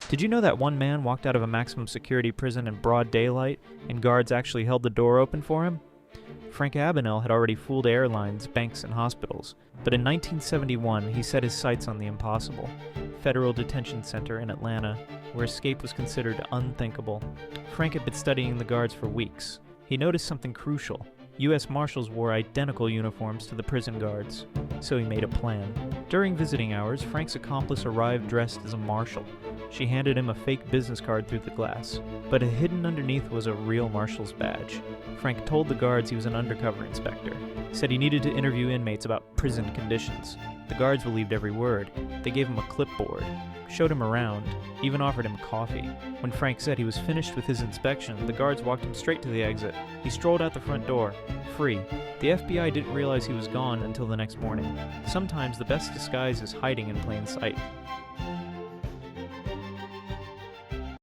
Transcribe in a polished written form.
Did you know that one man walked out of a maximum security prison in broad daylight, and guards actually held the door open for him? Frank Abagnale had already fooled airlines, banks, and hospitals, but in 1971 he set his sights on the impossible: Federal Detention Center in Atlanta, where escape was considered unthinkable. Frank had been studying the guards for weeks. He noticed something crucial. U.S. Marshals wore identical uniforms to the prison guards, so he made a plan. During visiting hours, Frank's accomplice arrived dressed as a marshal. She handed him a fake business card through the glass, but hidden underneath was a real marshal's badge. Frank told the guards he was an undercover inspector. He said he needed to interview inmates about prison conditions. The guards believed every word. They gave him a clipboard, showed him around, even offered him coffee. When Frank said he was finished with his inspection, the guards walked him straight to the exit. He strolled out the front door, free. The FBI didn't realize he was gone until the next morning. Sometimes the best disguise is hiding in plain sight.